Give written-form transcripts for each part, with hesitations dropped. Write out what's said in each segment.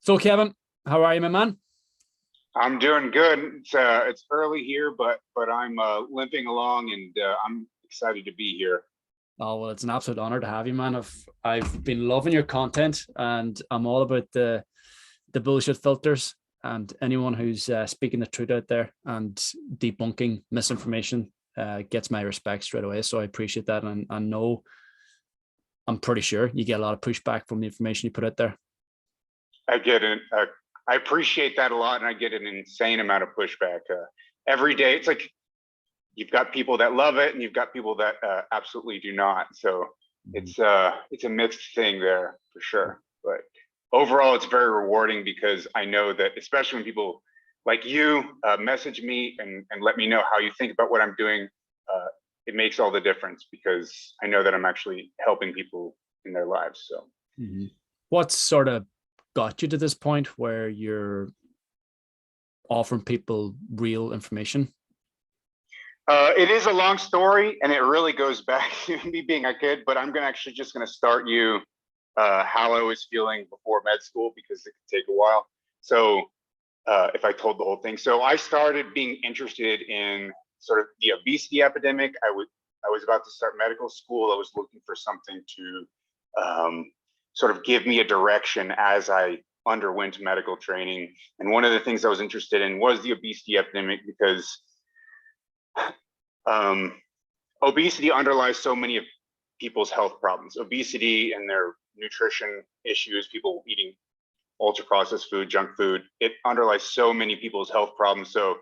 So, Kevin, how are you, my man? I'm doing good. It's early here, but I'm limping along, and I'm excited to be here. Oh, well, it's an absolute honor to have you, man. I've been loving your content, and I'm all about the bullshit filters and anyone who's speaking the truth out there and debunking misinformation gets my respect straight away. So I appreciate that, and I know I'm pretty sure you get a lot of pushback from the information you put out there. I get it. I appreciate that a lot, and I get an insane amount of pushback every day. It's like you've got people that love it, and you've got people that absolutely do not. So it's a mixed thing there for sure. But overall, it's very rewarding because I know that, especially when people like you message me and let me know how you think about what I'm doing, it makes all the difference because I know that I'm actually helping people in their lives. So, What sort of got you to this point where you're offering people real information? It is a long story, and it really goes back to me being a kid. But I'm gonna actually just gonna start you how I was feeling before med school because it could take a while. So if I told the whole thing, so I started being interested in sort of the obesity epidemic. I was about to start medical school. I was looking for something to sort of give me a direction as I underwent medical training. And one of the things I was interested in was the obesity epidemic because obesity underlies so many of people's health problems. Obesity and their nutrition issues, people eating ultra processed food, junk food, it underlies so many people's health problems. So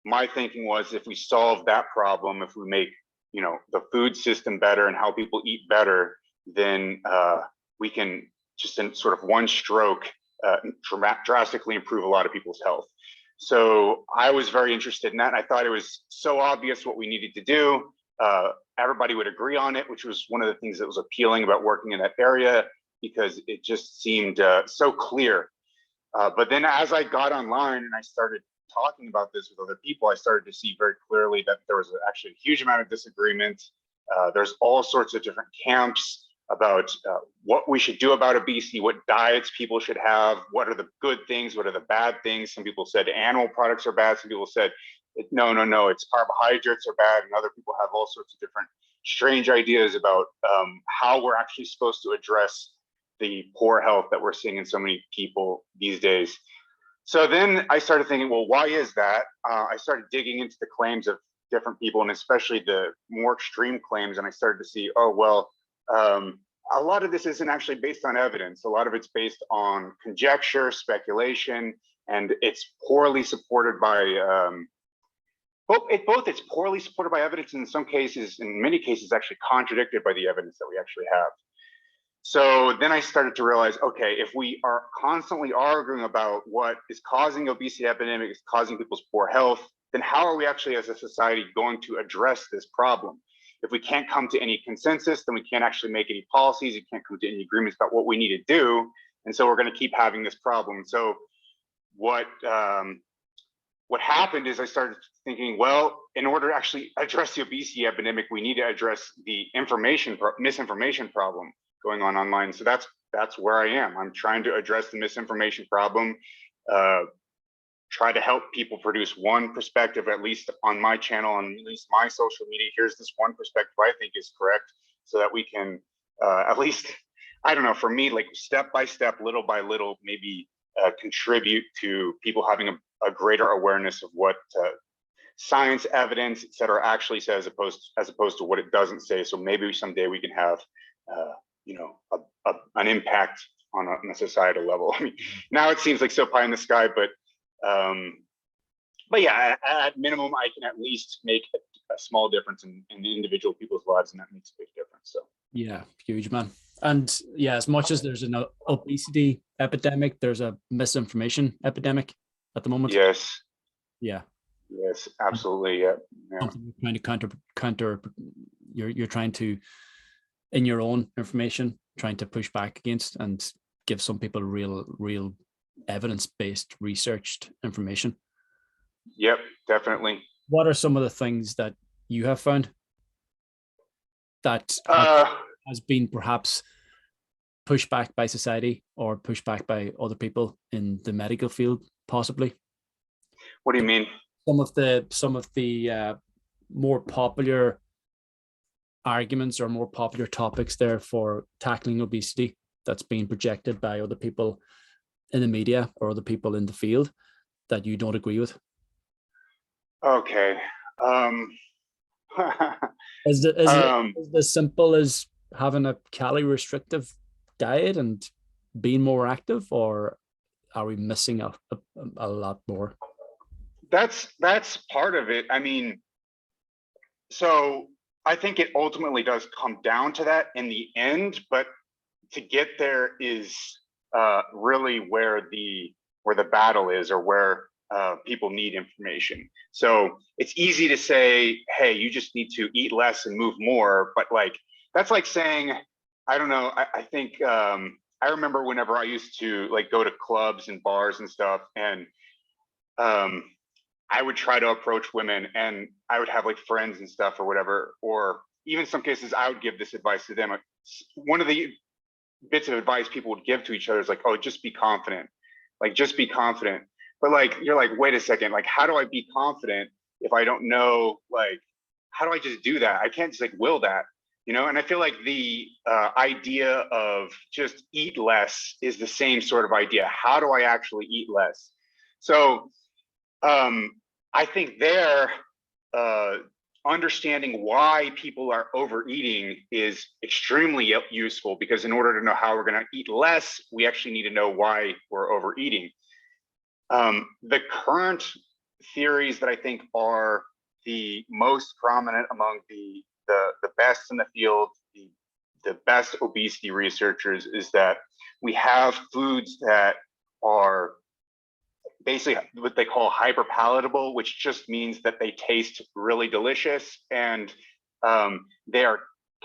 my thinking was, if we solve that problem, if we make the food system better and how people eat better, then we can just in sort of one stroke drastically improve a lot of people's health. So I was very interested in that. And I thought it was so obvious what we needed to do. Everybody would agree on it, which was one of the things that was appealing about working in that area because it just seemed so clear. But then as I got online and I started talking about this with other people, I started to see very clearly that there was actually a huge amount of disagreement. There's all sorts of different camps about what we should do about obesity, what diets people should have, what are the good things, what are the bad things. Some people said animal products are bad. Some people said, no, it's carbohydrates are bad. And other people have all sorts of different strange ideas about how we're actually supposed to address the poor health that we're seeing in so many people these days. So then I started thinking, well, why is that? I started digging into the claims of different people, and especially the more extreme claims. And I started to see, a lot of this isn't actually based on evidence. A lot of it's based on conjecture, speculation, and it's poorly supported by it's poorly supported by evidence, and in many cases, actually contradicted by the evidence that we actually have. So then I started to realize, okay, if we are constantly arguing about what is causing obesity epidemic, is causing people's poor health, then how are we actually as a society going to address this problem? If we can't come to any consensus, then we can't actually make any policies. You can't come to any agreements about what we need to do. And so we're going to keep having this problem. So what happened is I started thinking, well, in order to actually address the obesity epidemic, we need to address the misinformation problem going on online. So that's where I am. I'm trying to address the misinformation problem, try to help people produce one perspective, at least on my channel, on at least my social media. Here's this one perspective I think is correct, so that we can at least, I don't know, for me, like step by step, little by little, maybe contribute to people having a greater awareness of what science, evidence, et cetera, actually says, as opposed to what it doesn't say. So maybe someday we can have an impact on a societal level. I mean, now it seems like so pie in the sky, but yeah, at minimum, I can at least make a small difference in individual people's lives, and that makes a big difference. So Yeah, huge, man. And yeah, as much as there's an obesity epidemic, there's a misinformation epidemic at the moment. Yes. Yeah. Yes, absolutely. Yeah. Something you're trying to counter. You're trying to, in your own information, trying to push back against and give some people real evidence-based, researched information. Yep, definitely. What are some of the things that you have found that has been perhaps pushback by society or pushback by other people in the medical field, possibly. What do you mean? Some of the more popular arguments or more popular topics there for tackling obesity that's being projected by other people in the media or other people in the field that you don't agree with? Okay. Is it as simple as having a calorie restrictive diet and being more active, or are we missing a lot more? That's part of it. I mean, so I think it ultimately does come down to that in the end, but to get there is really where the battle is, or where people need information. So it's easy to say, hey, you just need to eat less and move more, but like that's like saying, I don't know. I think I remember whenever I used to like go to clubs and bars and stuff, and I would try to approach women, and I would have like friends and stuff or whatever, or even some cases I would give this advice to them. One of the bits of advice people would give to each other is like, oh, just be confident, like just be confident. But like, you're like, wait a second, like, how do I be confident if I don't know, like, how do I just do that? I can't just like will that, you know? And I feel like the idea of just eat less is the same sort of idea. How do I actually eat less? So I think there, understanding why people are overeating is extremely useful, because in order to know how we're going to eat less, we actually need to know why we're overeating. The current theories that I think are the most prominent among the best in the field, the best obesity researchers, is that we have foods that are basically what they call hyperpalatable, which just means that they taste really delicious, and they are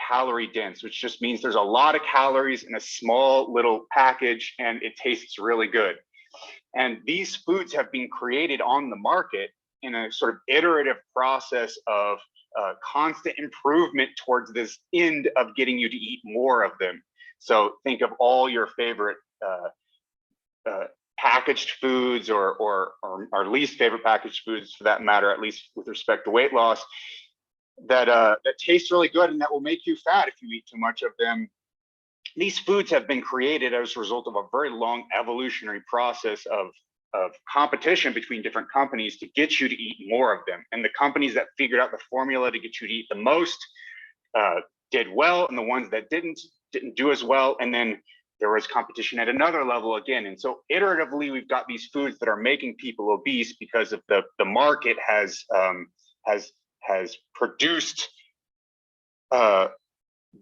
calorie dense, which just means there's a lot of calories in a small little package and it tastes really good. And these foods have been created on the market in a sort of iterative process of constant improvement towards this end of getting you to eat more of them. So think of all your favorite packaged foods, or our least favorite packaged foods for that matter, at least with respect to weight loss, that taste really good and that will make you fat if you eat too much of them. These foods have been created as a result of a very long evolutionary process of competition between different companies to get you to eat more of them. And the companies that figured out the formula to get you to eat the most did well, and the ones that didn't do as well. And then there was competition at another level again. And so iteratively, we've got these foods that are making people obese because of the market has produced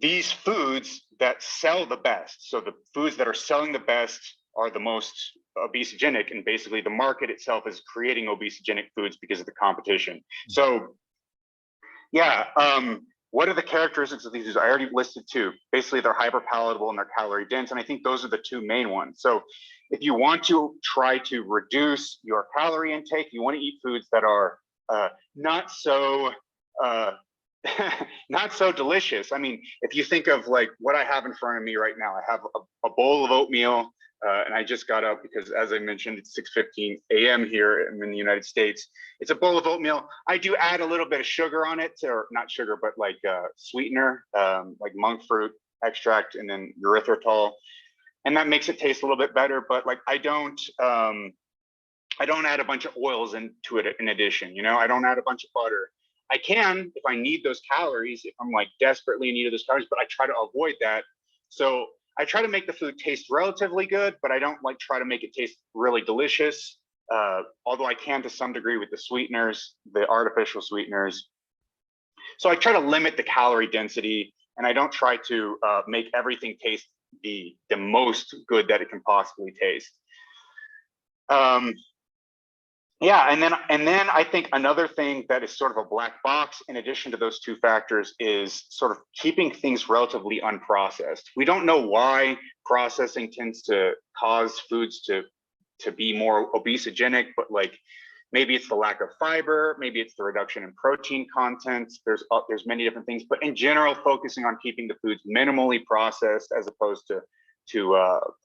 these foods that sell the best. So the foods that are selling the best are the most obesogenic, and basically the market itself is creating obesogenic foods because of the competition. So yeah, what are the characteristics of these foods? I already listed two. Basically, they're hyperpalatable and they're calorie dense, and I think those are the two main ones. So if you want to try to reduce your calorie intake, you want to eat foods that are not so not so delicious. I mean, if you think of like what I have in front of me right now, I have a bowl of oatmeal, and I just got up because, as I mentioned, it's 6:15 a.m. here. I'm in the United States. It's a bowl of oatmeal. I do add a little bit of sugar on it, or not sugar, but like sweetener, like monk fruit extract, and then erythritol, and that makes it taste a little bit better. But like I don't add a bunch of oils into it in addition. You know, I don't add a bunch of butter. I can if I need those calories, if I'm like desperately in need of those calories, but I try to avoid that. So I try to make the food taste relatively good, but I don't like try to make it taste really delicious. Although I can to some degree with the sweeteners, the artificial sweeteners. So I try to limit the calorie density, and I don't try to make everything taste the most good that it can possibly taste. Yeah, and then I think another thing that is sort of a black box in addition to those two factors is sort of keeping things relatively unprocessed. We don't know why processing tends to cause foods to be more obesogenic, but like maybe it's the lack of fiber, maybe it's the reduction in protein content. There's many different things, but in general, focusing on keeping the foods minimally processed as opposed to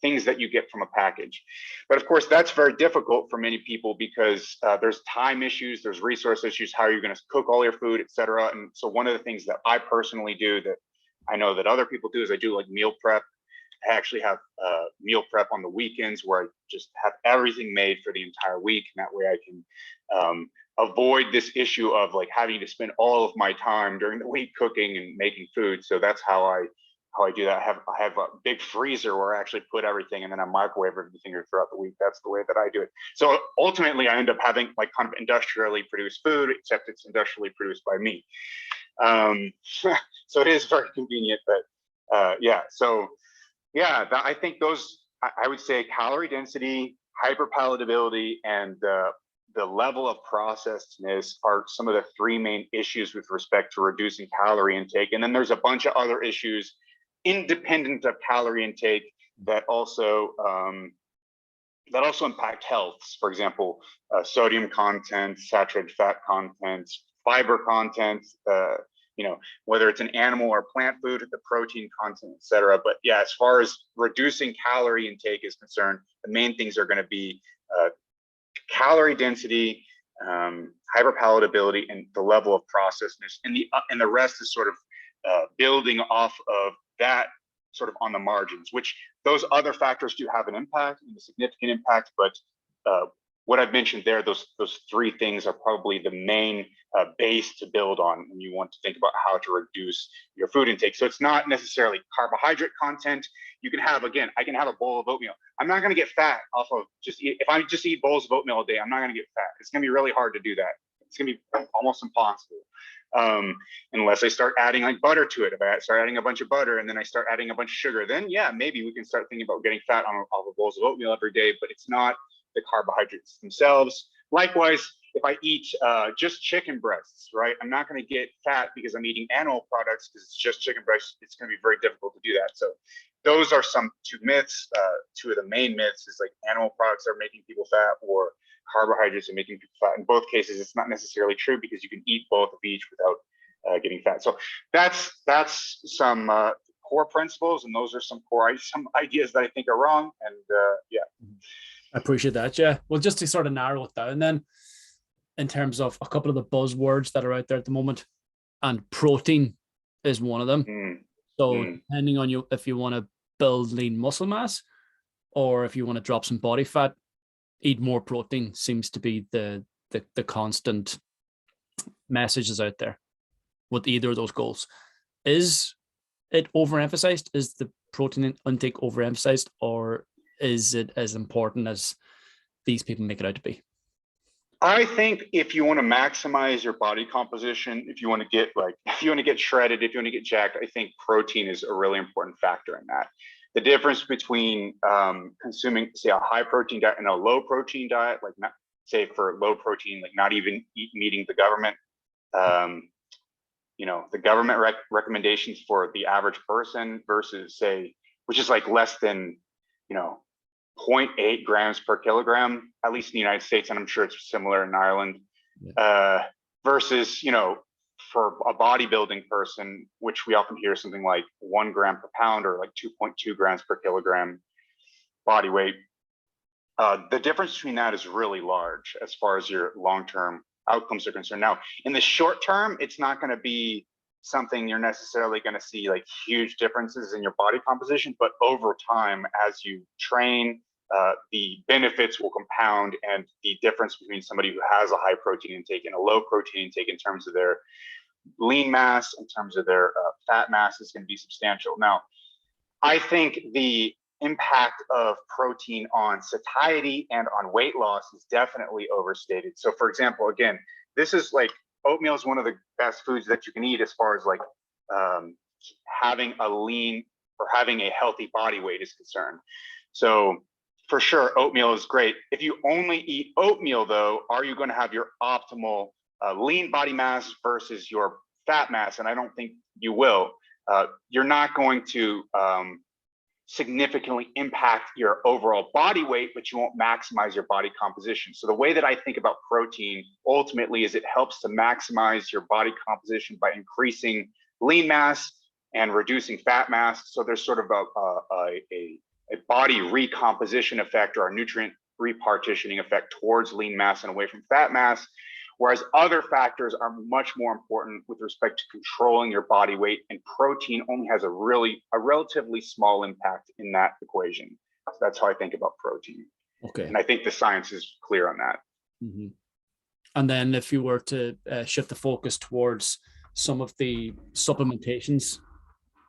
things that you get from a package. But of course, that's very difficult for many people because there's time issues, there's resource issues, how are you going to cook all your food, etc. And so one of the things that I personally do that I know that other people do is I do like meal prep. I actually have meal prep on the weekends where I just have everything made for the entire week. And that way I can avoid this issue of like having to spend all of my time during the week cooking and making food. So that's how I do that. I have a big freezer where I actually put everything and then I microwave everything throughout the week. That's the way that I do it. So ultimately I end up having like kind of industrially produced food, except it's industrially produced by me. So it is very convenient, but yeah. So yeah, I think those, I would say calorie density, hyperpalatability, and the level of processedness are some of the three main issues with respect to reducing calorie intake. And then there's a bunch of other issues independent of calorie intake that also impact health. For example, sodium content, saturated fat content, fiber content, whether it's an animal or plant food, the protein content, et cetera. But yeah, as far as reducing calorie intake is concerned, the main things are going to be calorie density, hyperpalatability, and the level of processedness. And the rest is sort of building off of that sort of on the margins, which those other factors do have an impact and a significant impact. But what I've mentioned there, those three things are probably the main base to build on when you want to think about how to reduce your food intake. So it's not necessarily carbohydrate content. You can have, again, I can have a bowl of oatmeal. I'm not going to get fat off of if I just eat bowls of oatmeal a day, I'm not going to get fat. It's going to be really hard to do that. It's going to be almost impossible unless I start adding like butter to it. If I start adding a bunch of butter and then I start adding a bunch of sugar, then yeah, maybe we can start thinking about getting fat off of bowls of oatmeal every day, but it's not the carbohydrates themselves. Likewise, if I eat just chicken breasts, right, I'm not going to get fat because I'm eating animal products because it's just chicken breasts. It's going to be very difficult to do that. So those are two myths. Two of the main myths is like animal products are making people fat or carbohydrates are making people fat. In both cases, it's not necessarily true because you can eat both of each without getting fat. So that's some core principles, and those are some ideas that I think are wrong. And yeah. I appreciate that. Yeah. Well, just to sort of narrow it down then, in terms of a couple of the buzzwords that are out there at the moment, and protein is one of them. So depending on if you want to build lean muscle mass or if you want to drop some body fat, eat more protein seems to be the constant messages out there with either of those goals. Is it overemphasized? Is the protein intake overemphasized, or is it as important as these people make it out to be? I think if you want to maximize your body composition, if you want to get shredded, if you want to get jacked, I think protein is a really important factor in that. The difference between consuming, say, a high protein diet and a low protein diet, like not, say for low protein, like not even meeting the government, the government recommendations for the average person versus, say, which is like less than, 0.8 grams per kilogram, at least in the United States, and I'm sure it's similar in Ireland, versus, for a bodybuilding person, which we often hear something like 1 gram per pound or like 2.2 grams per kilogram body weight. The difference between that is really large as far as your long-term outcomes are concerned. Now, in the short term, it's not going to be something you're necessarily going to see like huge differences in your body composition, but over time, as you train, the benefits will compound, and the difference between somebody who has a high protein intake and a low protein intake in terms of their lean mass, in terms of their fat mass, is going to be substantial. Now, I think the impact of protein on satiety and on weight loss is definitely overstated. So for example, again, this is like oatmeal is one of the best foods that you can eat as far as like having a lean or having a healthy body weight is concerned. So for sure, oatmeal is great. If you only eat oatmeal though, are you going to have your optimal lean body mass versus your fat mass? And I don't think you will. You're not going to significantly impact your overall body weight, but you won't maximize your body composition. So the way that I think about protein ultimately is it helps to maximize your body composition by increasing lean mass and reducing fat mass. So there's sort of a body recomposition effect or a nutrient repartitioning effect towards lean mass and away from fat mass, whereas other factors are much more important with respect to controlling your body weight, and protein only has a relatively small impact in that equation. So that's how I think about protein. Okay. And I think the science is clear on that. Mm-hmm. And then if you were to shift the focus towards some of the supplementations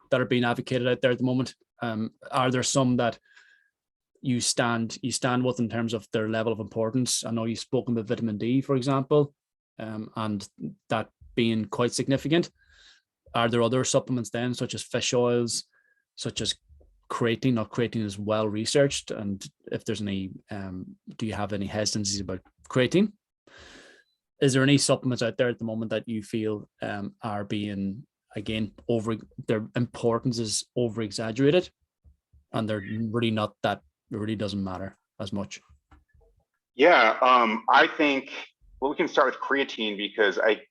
that are being advocated out there at the moment, are there some that you stand with in terms of their level of importance? I know you've spoken about vitamin D, for example, and that being quite significant. Are there other supplements then, such as fish oils, such as creatine? Now, creatine is well researched, and if there's any, do you have any hesitancies about creatine? Is there any supplements out there at the moment that you feel are being, again, their importance is over exaggerated, and they're really not that, it really doesn't matter as much? Yeah, I think, well, we can start with creatine, because I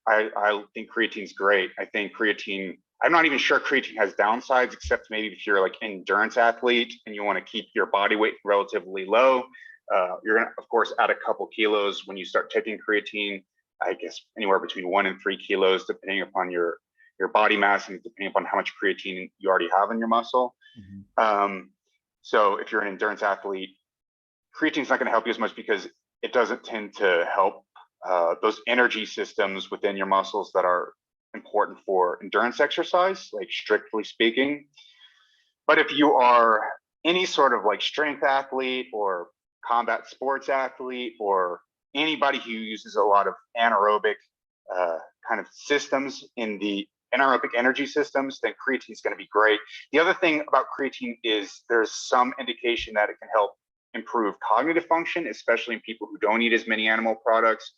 think creatine's great. I think creatine, I'm not even sure creatine has downsides, except maybe if you're like an endurance athlete and you want to keep your body weight relatively low. You're going to, of course, add a couple kilos when you start taking creatine. I guess anywhere between 1 and 3 kilos, depending upon your body mass and depending upon how much creatine you already have in your muscle. Mm-hmm. So if you're an endurance athlete, creatine's not going to help you as much because it doesn't tend to help those energy systems within your muscles that are important for endurance exercise, like strictly speaking. But if you are any sort of like strength athlete or combat sports athlete, or anybody who uses a lot of anaerobic kind of systems in the anaerobic energy systems, then creatine is going to be great. The other thing about creatine is there's some indication that it can help improve cognitive function, especially in people who don't eat as many animal products.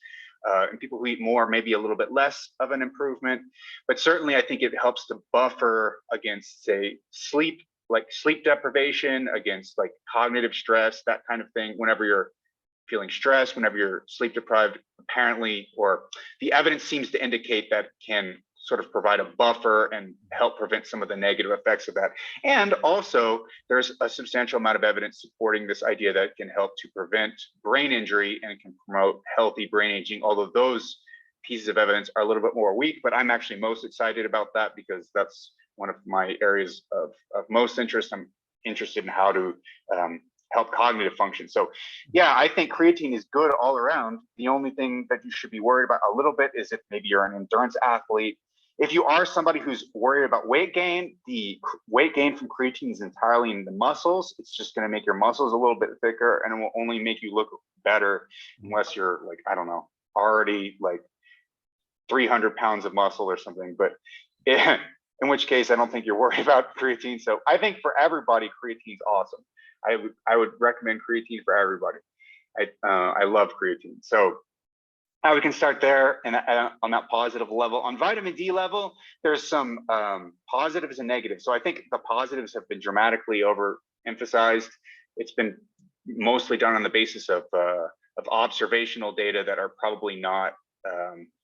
And people who eat more, maybe a little bit less of an improvement. But certainly I think it helps to buffer against, say, sleep deprivation, against like cognitive stress, that kind of thing. Whenever you're feeling stressed, whenever you're sleep deprived, apparently, or the evidence seems to indicate that can sort of provide a buffer and help prevent some of the negative effects of that. And also, there's a substantial amount of evidence supporting this idea that it can help to prevent brain injury and it can promote healthy brain aging, although those pieces of evidence are a little bit more weak. But I'm actually most excited about that because that's one of my areas of most interest. I'm interested in how to help cognitive function. So yeah, I think creatine is good all around. The only thing that you should be worried about a little bit is if maybe you're an endurance athlete. If you are somebody who's worried about weight gain, the weight gain from creatine is entirely in the muscles. It's just going to make your muscles a little bit thicker, and it will only make you look better unless you're like, I don't know, already like 300 pounds of muscle or something. But in which case, I don't think you're worried about creatine. So I think for everybody, creatine's awesome. I would recommend creatine for everybody. I love creatine. So we can start there and on that positive level. On vitamin D level, there's some positives and negatives. So I think the positives have been dramatically overemphasized. It's been mostly done on the basis of observational data that are probably not,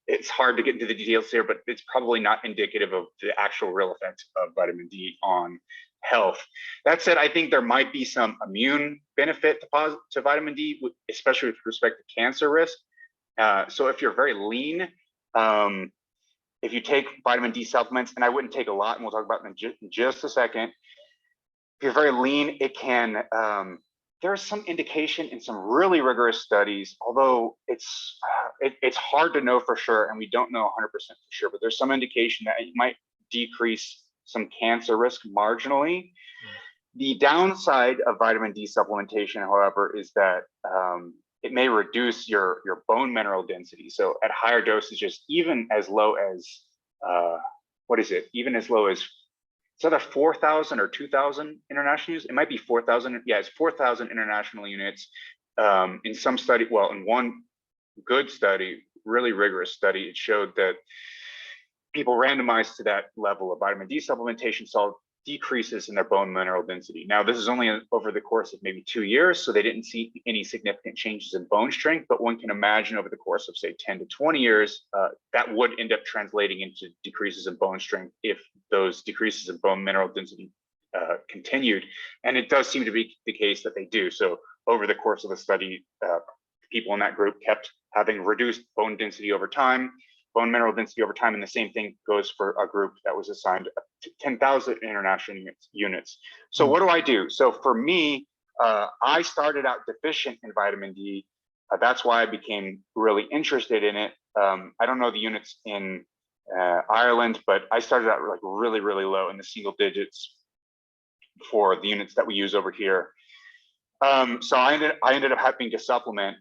it's hard to get into the details here, but it's probably not indicative of the actual real effects of vitamin D on health. That said, I think there might be some immune benefit to vitamin D, especially with respect to cancer risk. So if you're very lean, if you take vitamin D supplements, and I wouldn't take a lot, and we'll talk about them in just a second. If you're very lean, it can, there's some indication in some really rigorous studies, although it's hard to know for sure, and we don't know 100% for sure, but there's some indication that it might decrease some cancer risk marginally. The downside of vitamin D supplementation, however, is that it may reduce your bone mineral density. So at higher dosages, even as low as, even as low as, it's either 4,000 or 2,000 international units. It might be 4,000. Yeah, it's 4,000 international units. In some study, well, in one good study, really rigorous study, it showed that people randomized to that level of vitamin D supplementation saw decreases in their bone mineral density. Now, this is only over the course of maybe 2 years, so they didn't see any significant changes in bone strength, but one can imagine over the course of, say, 10 to 20 years, that would end up translating into decreases in bone strength if those decreases in bone mineral density continued. And it does seem to be the case that they do. So over the course of the study, people in that group kept having reduced bone density over time, bone mineral density over time, and the same thing goes for a group that was assigned 10,000 international units. So what do I do? So for me, I started out deficient in vitamin D. That's why I became really interested in it. I don't know the units in Ireland, but I started out like really, really low in the single digits for the units that we use over here. So I ended up having to supplement.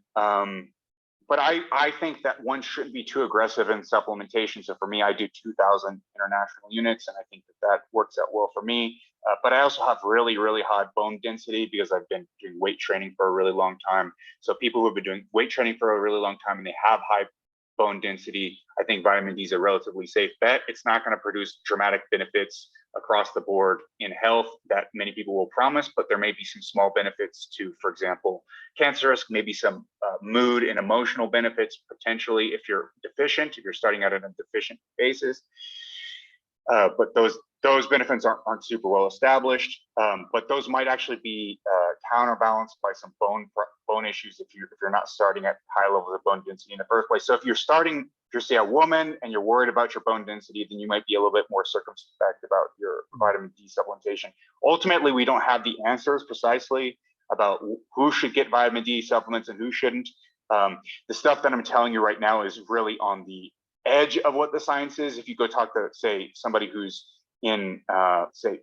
But I think that one shouldn't be too aggressive in supplementation. So for me, I do 2,000 international units, and I think that works out well for me. But I also have really, really high bone density because I've been doing weight training for a really long time. So people who have been doing weight training for a really long time and they have high bone density, I think vitamin D is a relatively safe bet. It's not going to produce dramatic benefits across the board in health that many people will promise, but there may be some small benefits to, for example, cancer risk, maybe some mood and emotional benefits potentially if you're deficient, if you're starting out on a deficient basis. But those benefits aren't super well established, but those might actually be counterbalanced by some bone issues if you're not starting at high levels of bone density in the first place. So if you're say a woman and you're worried about your bone density, then you might be a little bit more circumspect about your vitamin D supplementation. Ultimately, we don't have the answers precisely about who should get vitamin D supplements and who shouldn't. The stuff that I'm telling you right now is really on the edge of what the science is. If you go talk to, say, somebody who's in, say,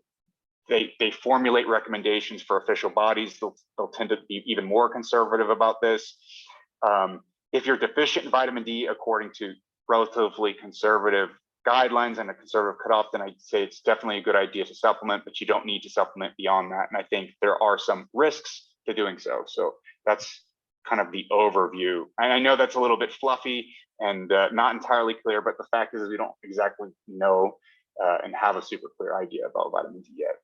they formulate recommendations for official bodies, they'll tend to be even more conservative about this. If you're deficient in vitamin D, according to relatively conservative guidelines and a conservative cutoff, then I'd say it's definitely a good idea to supplement, but you don't need to supplement beyond that. And I think there are some risks to doing so. So that's kind of the overview. And I know that's a little bit fluffy and not entirely clear, but the fact is we don't exactly know and have a super clear idea about vitamin D yet.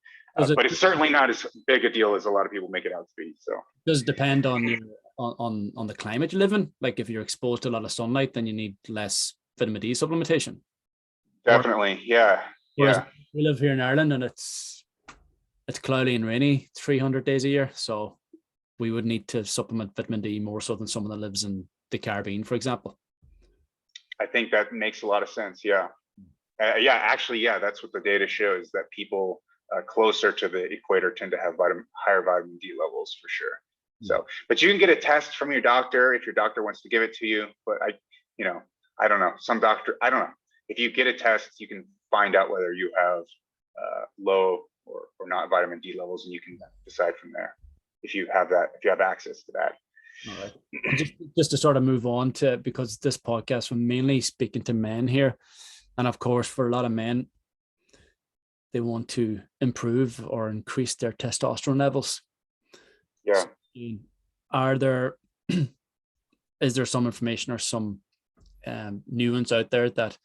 But it's certainly not as big a deal as a lot of people make it out to be. So does it depend on your on the climate you live in? Like if you're exposed to a lot of sunlight, then you need less vitamin D supplementation. Definitely, yeah. Whereas we live here in Ireland and it's cloudy and rainy 300 days a year, so we would need to supplement vitamin D more so than someone that lives in the Caribbean, for example. I think that makes a lot of sense. Yeah. Actually, that's what the data shows, that people closer to the equator tend to have higher vitamin D levels for sure. So, but you can get a test from your doctor if your doctor wants to give it to you. But I don't know. Some doctor, I don't know. If you get a test, you can find out whether you have low or not vitamin D levels, and you can decide from there if you have access to that. All right. Just to sort of move on to, because this podcast, we're mainly speaking to men here. And of course, for a lot of men, they want to improve or increase their testosterone levels. Yeah. So is there some information or some nuance out there that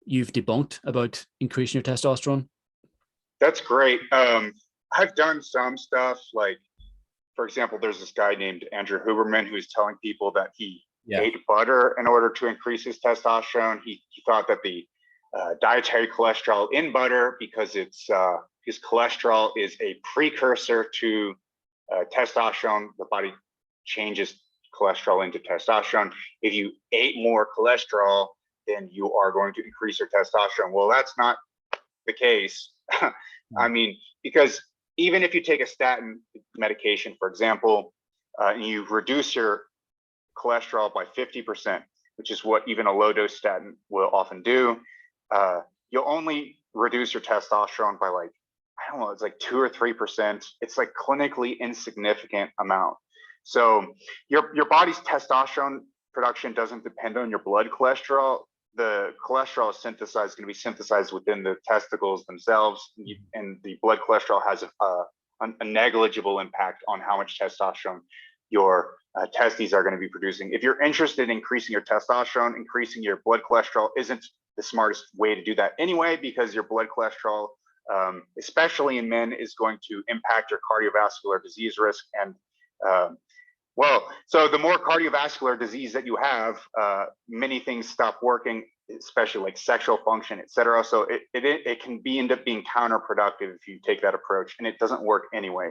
you've debunked about increasing your testosterone? That's great. I've done some stuff, like, for example, there's this guy named Andrew Huberman who's telling people that he ate butter in order to increase his testosterone. He thought that the dietary cholesterol in butter, because it's his cholesterol is a precursor to testosterone. The body changes cholesterol into testosterone. If you ate more cholesterol, then you are going to increase your testosterone. Well, that's not the case. I mean, because even if you take a statin medication, for example, and you reduce your cholesterol by 50%, which is what even a low dose statin will often do, you'll only reduce your testosterone by like, I don't know, it's like 2 or 3%. It's like clinically insignificant amount. So your body's testosterone production doesn't depend on your blood cholesterol. The cholesterol is going to be synthesized within the testicles themselves, and the blood cholesterol has a negligible impact on how much testosterone your testes are going to be producing. If you're interested in increasing your testosterone, increasing your blood cholesterol isn't the smartest way to do that anyway, because your blood cholesterol, especially in men, is going to impact your cardiovascular disease risk. And so the more cardiovascular disease that you have, many things stop working. especially like sexual function, etc. So it can end up being counterproductive if you take that approach, and it doesn't work anyway.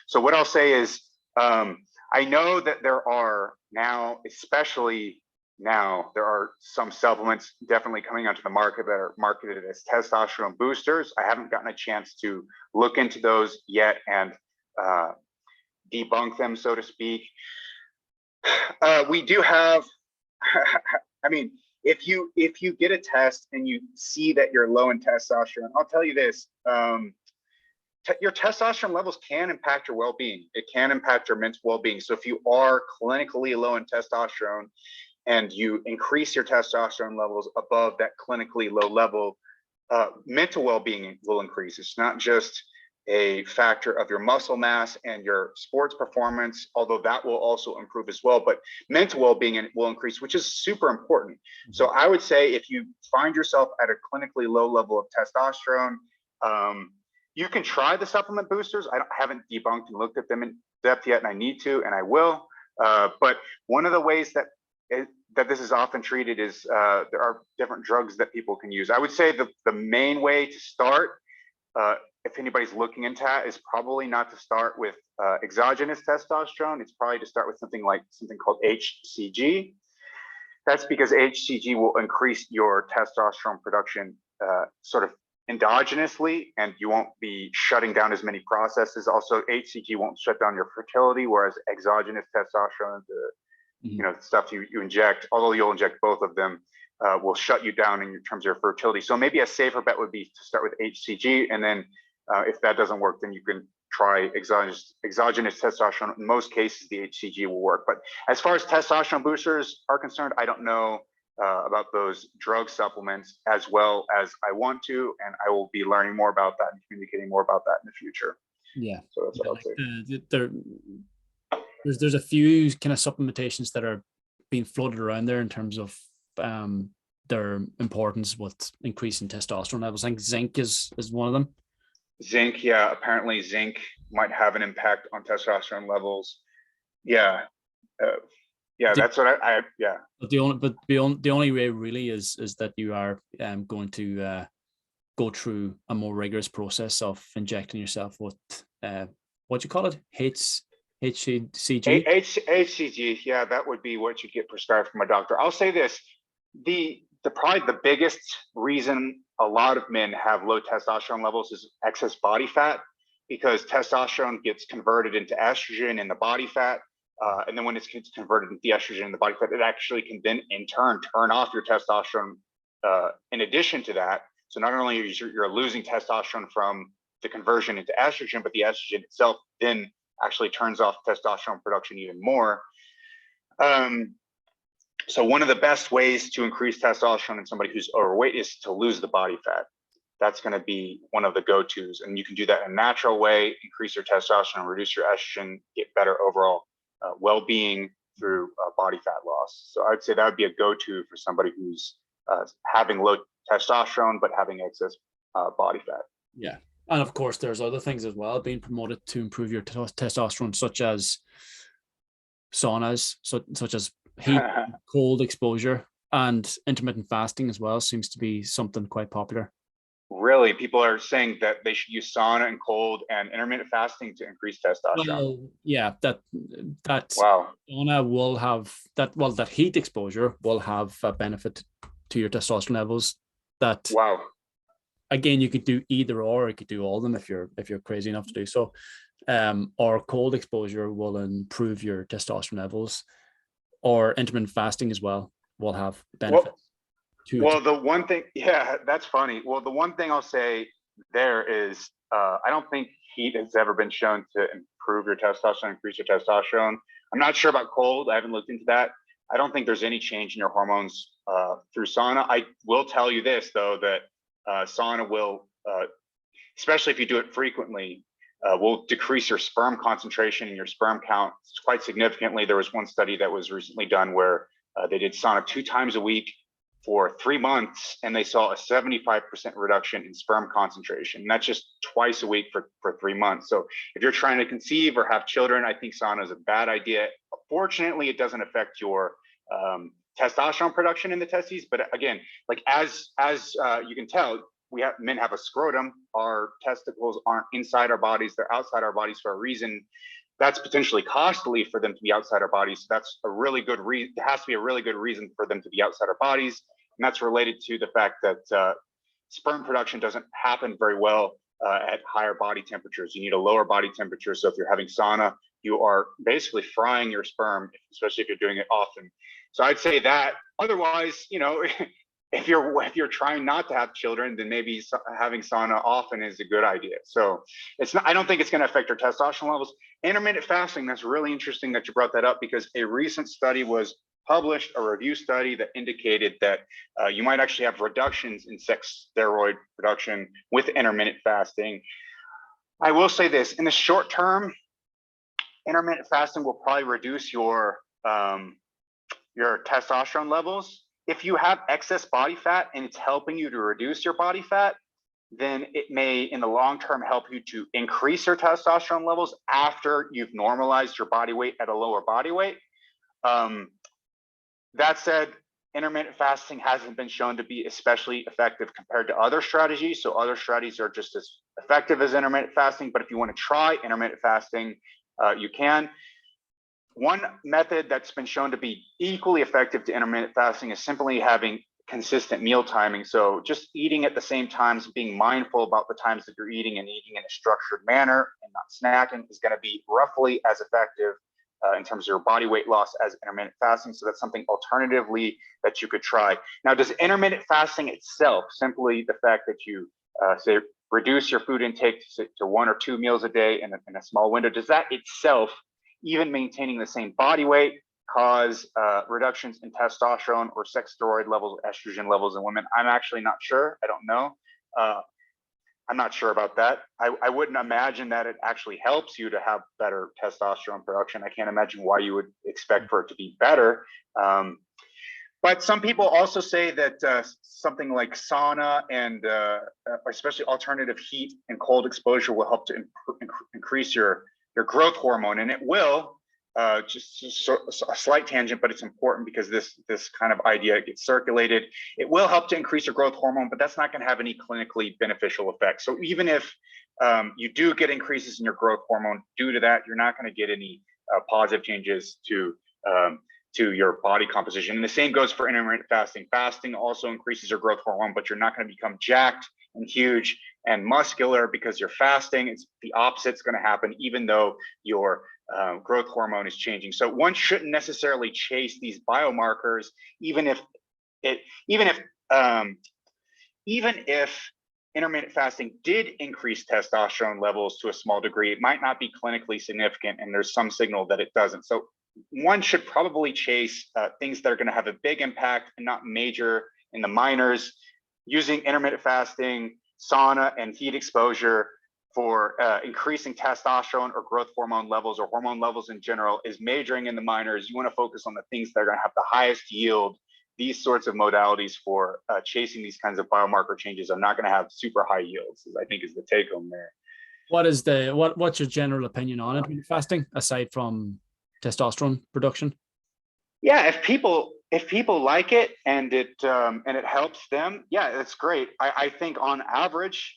So what I'll say is, I know that there are now, especially now, there are some supplements definitely coming onto the market that are marketed as testosterone boosters. I haven't gotten a chance to look into those yet and debunk them, so to speak. We do have, I mean, if you get a test and you see that you're low in testosterone, I'll tell you this, your testosterone levels can impact your well-being. It can impact your mental well-being. So if you are clinically low in testosterone and you increase your testosterone levels above that clinically low level, mental well-being will increase. It's not just a factor of your muscle mass and your sports performance, although that will also improve as well, but mental well-being will increase, which is super important. So I would say if you find yourself at a clinically low level of testosterone, you can try the supplement boosters. I haven't debunked and looked at them in depth yet, and I need to, and I will. But one of the ways that this is often treated is there are different drugs that people can use. I would say the main way to start, if anybody's looking into that, is probably not to start with exogenous testosterone. It's probably to start with something called HCG. That's because HCG will increase your testosterone production sort of endogenously, and you won't be shutting down as many processes. Also, HCG won't shut down your fertility, whereas exogenous testosterone, the stuff you inject, although you'll inject both of them, will shut you down in terms of your fertility. So maybe a safer bet would be to start with HCG, and then if that doesn't work, then you can try exogenous testosterone. In most cases, the HCG will work. But as far as testosterone boosters are concerned, I don't know about those drug supplements as well as I want to, and I will be learning more about that and communicating more about that in the future. Yeah. So that's what I'll say. There's a few kind of supplementations that are being floated around there in terms of their importance with increasing testosterone levels. I think zinc is one of them. Zinc, yeah. Apparently, zinc might have an impact on testosterone levels. Yeah, that's what I yeah. But the only way really is that you are going to go through a more rigorous process of injecting yourself with what you call it, HCG. HCG, yeah, that would be what you get prescribed from a doctor. I'll say this: probably the biggest reason a lot of men have low testosterone levels is excess body fat, because testosterone gets converted into estrogen in the body fat. And then when it's converted into the estrogen in the body fat, it actually can then in turn turn off your testosterone in addition to that. So not only you're losing testosterone from the conversion into estrogen, but the estrogen itself then actually turns off testosterone production even more. So one of the best ways to increase testosterone in somebody who's overweight is to lose the body fat. That's going to be one of the go-tos. And you can do that in a natural way, increase your testosterone, reduce your estrogen, get better overall well-being through body fat loss. So I'd say that would be a go-to for somebody who's having low testosterone, but having excess body fat. Yeah. And of course, there's other things as well being promoted to improve your testosterone, such as saunas, such as heat, cold exposure, and intermittent fasting as well seems to be something quite popular. Really, people are saying that they should use sauna and cold and intermittent fasting to increase testosterone. Well, yeah, that wow. Sauna will have that. Well, that heat exposure will have a benefit to your testosterone levels. That wow. Again, you could do either or. You could do all of them if you're crazy enough to do so. Or cold exposure will improve your testosterone levels, or intermittent fasting as well will have benefits. Well, the one thing, yeah, that's funny. Well, the one thing I'll say there is, I don't think heat has ever been shown to improve your testosterone, increase your testosterone. I'm not sure about cold. I haven't looked into that. I don't think there's any change in your hormones through sauna. I will tell you this, though, that sauna will, especially if you do it frequently, will decrease your sperm concentration and your sperm count quite significantly. There was one study that was recently done where they did sauna 2 times a week for 3 months, and they saw a 75% reduction in sperm concentration. And that's just twice a week for 3 months. So if you're trying to conceive or have children, I think sauna is a bad idea. Fortunately, it doesn't affect your testosterone production in the testes. But again, like as you can tell, men have a scrotum. Our testicles aren't inside our bodies; they're outside our bodies for a reason. That's potentially costly for them to be outside our bodies. So that's a really good reason. There has to be a really good reason for them to be outside our bodies, and that's related to the fact that sperm production doesn't happen very well at higher body temperatures. You need a lower body temperature. So if you're having sauna, you are basically frying your sperm, especially if you're doing it often. So I'd say that. Otherwise, you know, if you're trying not to have children, then maybe having sauna often is a good idea. So it's not, I don't think it's going to affect your testosterone levels. Intermittent fasting, that's really interesting that you brought that up, because a recent study was published, a review study that indicated that you might actually have reductions in sex steroid production with intermittent fasting. I will say this, in the short term, intermittent fasting will probably reduce your testosterone levels. If you have excess body fat and it's helping you to reduce your body fat, then it may in the long term help you to increase your testosterone levels after you've normalized your body weight at a lower body weight. That said, intermittent fasting hasn't been shown to be especially effective compared to other strategies. So other strategies are just as effective as intermittent fasting. But if you want to try intermittent fasting, you can. One method that's been shown to be equally effective to intermittent fasting is simply having consistent meal timing. So just eating at the same times, being mindful about the times that you're eating and eating in a structured manner and not snacking is going to be roughly as effective in terms of your body weight loss as intermittent fasting. So that's something alternatively that you could try. Now, does intermittent fasting itself, simply the fact that you say reduce your food intake to 1 or 2 meals a day in a small window, does that itself, even maintaining the same body weight, cause reductions in testosterone or sex steroid levels, estrogen levels in women? I'm actually not sure. I don't know. I'm not sure about that. I wouldn't imagine that it actually helps you to have better testosterone production. I can't imagine why you would expect for it to be better. But some people also say that something like sauna and especially alternative heat and cold exposure will help to increase your growth hormone, and it will. Just a slight tangent, but it's important because this kind of idea gets circulated. It will help to increase your growth hormone, but that's not going to have any clinically beneficial effects. So even if you do get increases in your growth hormone due to that, you're not going to get any positive changes to your body composition. And the same goes for intermittent fasting. Fasting also increases your growth hormone, but you're not going to become jacked and huge and muscular because you're fasting. It's the opposite's going to happen, even though your growth hormone is changing. So one shouldn't necessarily chase these biomarkers, even if intermittent fasting did increase testosterone levels to a small degree. It might not be clinically significant, and there's some signal that it doesn't. So one should probably chase things that are going to have a big impact and not major in the minors. Using intermittent fasting, sauna, and heat exposure for increasing testosterone or growth hormone levels or hormone levels in general is majoring in the minors. You want to focus on the things that are going to have the highest yield. These sorts of modalities for chasing these kinds of biomarker changes are not going to have super high yields, I think is the take home there. What's your general opinion on intermittent fasting aside from testosterone production? Yeah, if people like it and it helps them, yeah, that's great. I think on average,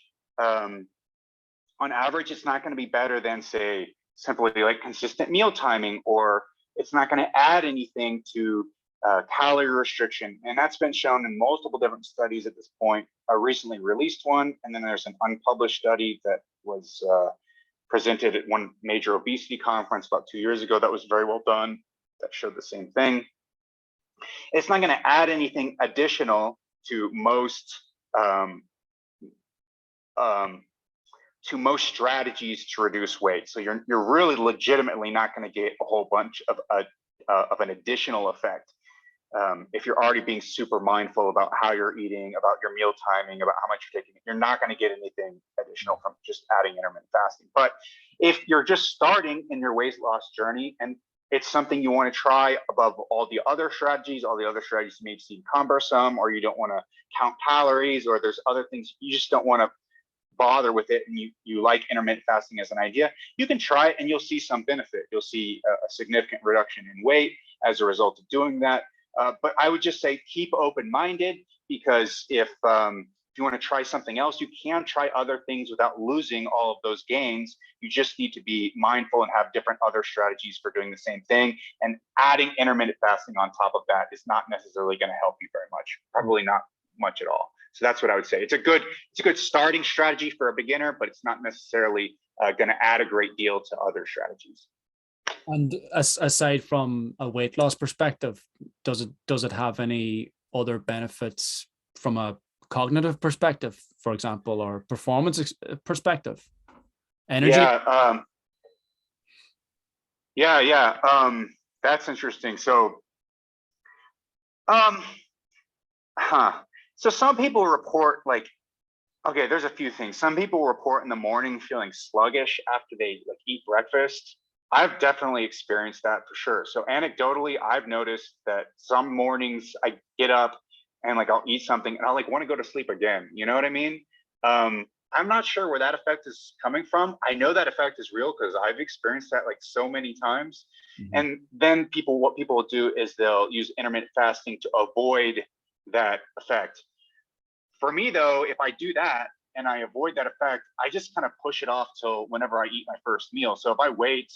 it's not going to be better than, say, simply like consistent meal timing, or it's not going to add anything to calorie restriction. And that's been shown in multiple different studies at this point. A recently released one, and then there's an unpublished study that was presented at one major obesity conference about 2 years ago that was very well done, that showed the same thing. It's not going to add anything additional to most strategies to reduce weight. So you're really legitimately not going to get a whole bunch of an additional effect. If you're already being super mindful about how you're eating, about your meal timing, about how much you're taking, you're not going to get anything additional from just adding intermittent fasting. But if you're just starting in your weight loss journey and it's something you want to try above all the other strategies may seem cumbersome, or you don't want to count calories, or there's other things you just don't want to bother with it, and you like intermittent fasting as an idea, you can try it and you'll see some benefit. You'll see a significant reduction in weight as a result of doing that. But I would just say keep open-minded, because if you want to try something else, you can try other things without losing all of those gains. You just need to be mindful and have different other strategies for doing the same thing. And adding intermittent fasting on top of that is not necessarily going to help you very much, probably not much at all. So that's what I would say. It's a good starting strategy for a beginner, but it's not necessarily going to add a great deal to other strategies. And aside from a weight loss perspective, does it have any other benefits from a cognitive perspective, for example, or performance perspective? Energy? Yeah. That's interesting. So, so some people report okay, there's a few things. Some people report in the morning feeling sluggish after they eat breakfast. I've definitely experienced that for sure. So anecdotally, I've noticed that some mornings I get up and I'll eat something and I'll want to go to sleep again. You know what I mean? I'm not sure where that effect is coming from. I know that effect is real because I've experienced that so many times. Mm-hmm. And then what people will do is they'll use intermittent fasting to avoid that effect. For me though, if I do that and I avoid that effect, I just kind of push it off till whenever I eat my first meal. So if I wait,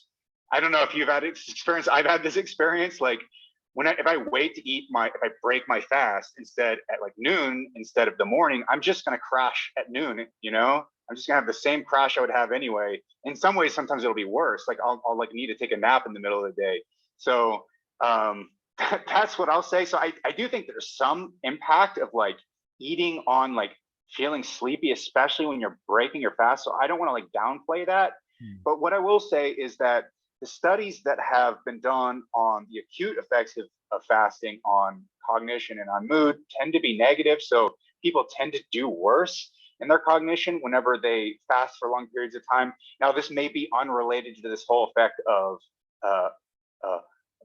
I don't know if you've had this experience. I've had this experience. If I wait to eat if I break my fast at noon instead of the morning, I'm just going to crash at noon. I'm just gonna have the same crash I would have anyway. In some ways, sometimes it'll be worse. I'll need to take a nap in the middle of the day. So that's what I'll say. So I do think there's some impact of eating on feeling sleepy, especially when you're breaking your fast. So I don't want to downplay that. But what I will say is that the studies that have been done on the acute effects of fasting on cognition and on mood tend to be negative. So people tend to do worse in their cognition whenever they fast for long periods of time. Now, this may be unrelated to this whole effect of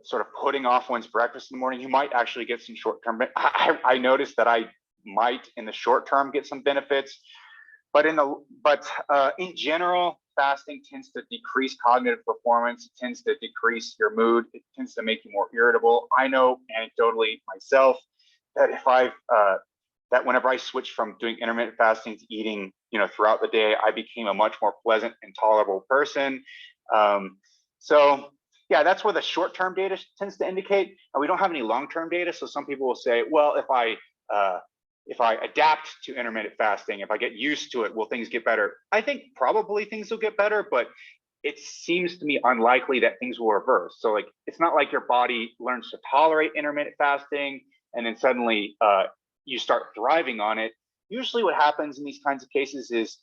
sort of putting off one's breakfast in the morning. You might actually get some short-term. I noticed that I might in the short term get some benefits, but in general, fasting tends to decrease cognitive performance. It tends to decrease your mood. It tends to make you more irritable. I know anecdotally myself that that whenever I switched from doing intermittent fasting to eating, throughout the day, I became a much more pleasant and tolerable person. So yeah, that's where the short-term data tends to indicate. And we don't have any long-term data. So some people will say, well, if I adapt to intermittent fasting, if I get used to it, will things get better? I think probably things will get better, but it seems to me unlikely that things will reverse. So it's not like your body learns to tolerate intermittent fasting and then suddenly you start thriving on it. Usually what happens in these kinds of cases is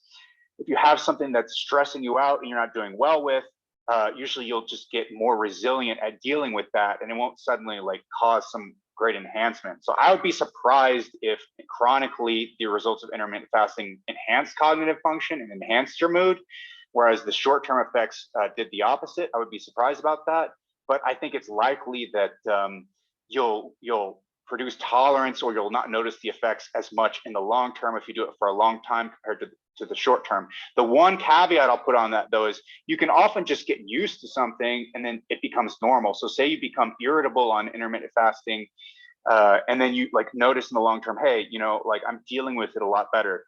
if you have something that's stressing you out and you're not doing well with, usually you'll just get more resilient at dealing with that, and it won't suddenly cause some great enhancement. So I would be surprised if chronically the results of intermittent fasting enhanced cognitive function and enhanced your mood, whereas the short-term effects did the opposite. I would be surprised about that, but I think it's likely that you'll produce tolerance, or you'll not notice the effects as much in the long term if you do it for a long time compared to the short term. The one caveat I'll put on that though is you can often just get used to something and then it becomes normal. So say you become irritable on intermittent fasting and then you notice in the long term, hey, I'm dealing with it a lot better.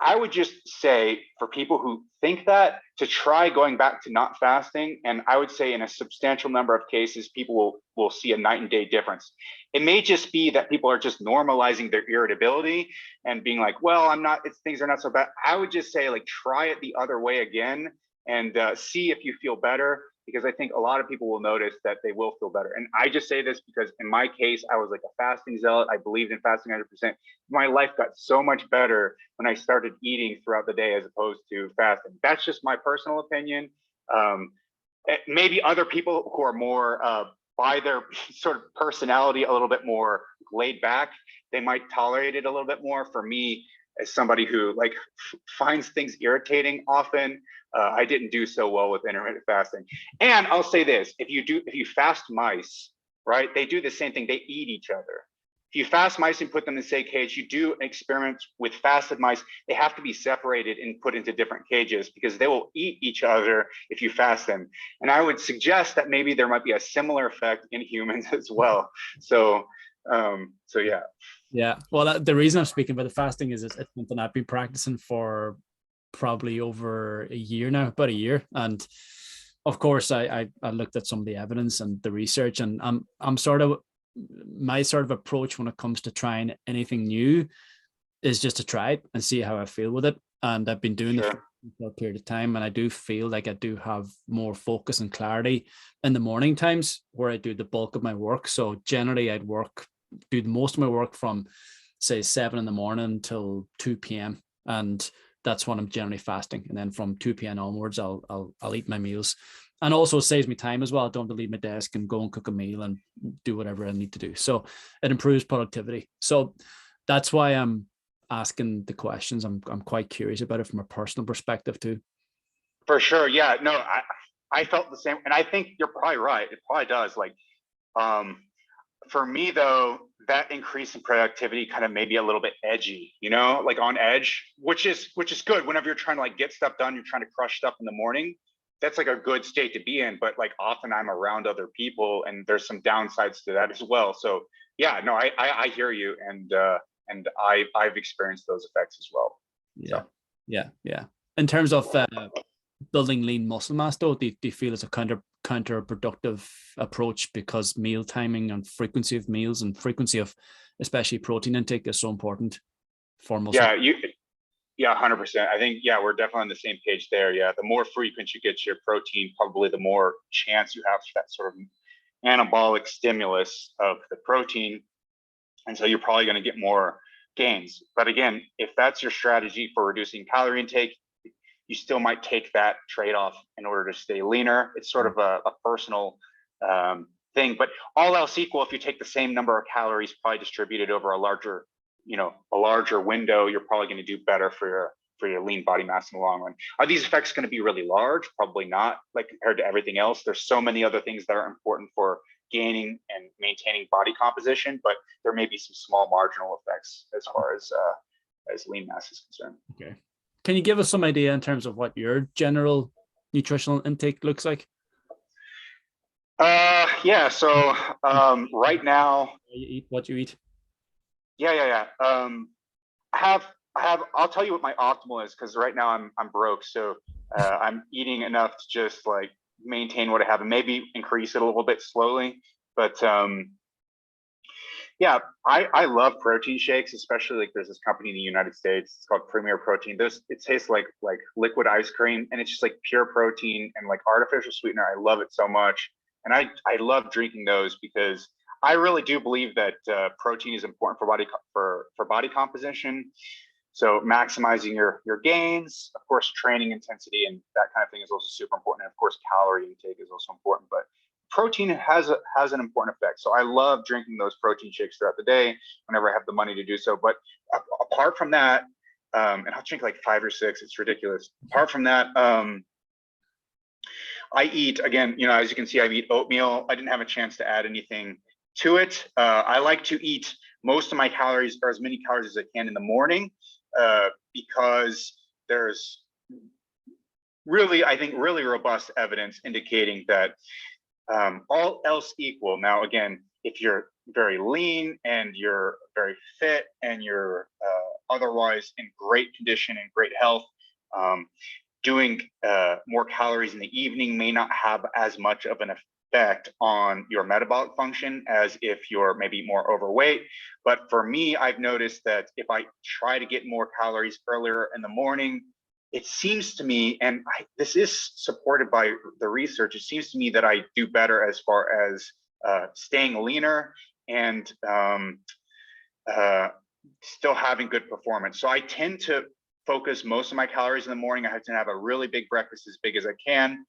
I would just say for people who think that to try going back to not fasting. And I would say in a substantial number of cases, people will see a night and day difference. It may just be that people are just normalizing their irritability and being well, things are not so bad. I would just say try it the other way again and see if you feel better, because I think a lot of people will notice that they will feel better. And I just say this because in my case, I was a fasting zealot. I believed in fasting 100%. My life got so much better when I started eating throughout the day as opposed to fasting. That's just my personal opinion. Maybe other people who are more by their sort of personality a little bit more laid back, they might tolerate it a little bit more. For me, as somebody who finds things irritating often, I didn't do so well with intermittent fasting. And I'll say this, if you fast mice, right, they do the same thing, they eat each other. If you fast mice and put them in the same cage, you do experiments with fasted mice, they have to be separated and put into different cages because they will eat each other if you fast them. And I would suggest that maybe there might be a similar effect in humans as well. So So yeah. Yeah. Well, the reason I'm speaking about the fasting is it's something I've been practicing for probably over a year now, about a year. And of course, I looked at some of the evidence and the research, and I'm sort of, my sort of approach when it comes to trying anything new is just to try it and see how I feel with it. And I've been doing it for a period of time, and I do feel like I do have more focus and clarity in the morning times where I do the bulk of my work. So generally I'd do most of my work from say 7 in the morning until 2 p.m. And that's when I'm generally fasting. And then from 2 p.m. onwards, I'll eat my meals. And also it saves me time as well. I don't have to leave my desk and go and cook a meal and do whatever I need to do. So it improves productivity. So that's why I'm asking the questions. I'm quite curious about it from a personal perspective too. For sure. Yeah. No, I felt the same. And I think you're probably right. It probably does. Like, for me though, that increase in productivity kind of made me a little bit edgy, like on edge, which is good. Whenever you're trying to like get stuff done, you're trying to crush stuff in the morning. That's like a good state to be in. But like often I'm around other people, and there's some downsides to that as well. So yeah, no, I hear you, and I've experienced those effects as well. Yeah, so. Yeah. In terms of building lean muscle mass, though, do you feel it's a counterproductive approach because meal timing and frequency of meals and frequency of especially protein intake is so important for muscle? Yeah, 100%. I think, yeah, we're definitely on the same page there. Yeah, the more frequent you get your protein, probably the more chance you have for that sort of anabolic stimulus of the protein. And so you're probably going to get more gains. But again, if that's your strategy for reducing calorie intake, you still might take that trade-off in order to stay leaner. It's sort of a personal thing, but all else equal, if you take the same number of calories, probably distributed over a larger window, you're probably going to do better for your lean body mass in the long run. Are these effects going to be really large? Probably not. Like compared to everything else, there's so many other things that are important for gaining and maintaining body composition, but there may be some small marginal effects as far as lean mass is concerned. Okay. Can you give us some idea in terms of what your general nutritional intake looks like? Yeah. So right now, you eat what you eat. Yeah. I'll tell you what my optimal is, because right now I'm broke. So I'm eating enough to just like maintain what I have and maybe increase it a little bit slowly. But yeah, I love protein shakes, especially like there's this company in the United States, it's called Premier Protein. It tastes like liquid ice cream, and it's just like pure protein and like artificial sweetener. I love it so much. And I love drinking those because I really do believe that protein is important for body composition. So maximizing your gains, of course, training intensity and that kind of thing is also super important. And of course, calorie intake is also important, but protein has an important effect. So I love drinking those protein shakes throughout the day whenever I have the money to do so. But apart from that, and I'll drink like 5 or 6, it's ridiculous. Apart from that, I eat, again, as you can see, I eat oatmeal. I didn't have a chance to add anything to it. I like to eat most of my calories, or as many calories as I can, in the morning, because there's really, I think, really robust evidence indicating that all else equal. Now, again, if you're very lean and you're very fit and you're otherwise in great condition and great health, doing more calories in the evening may not have as much of an effect on your metabolic function as if you're maybe more overweight. But for me, I've noticed that if I try to get more calories earlier in the morning, it seems to me, and this is supported by the research, it seems to me that I do better as far as staying leaner and still having good performance. So I tend to focus most of my calories in the morning. I have to have a really big breakfast, as big as I can,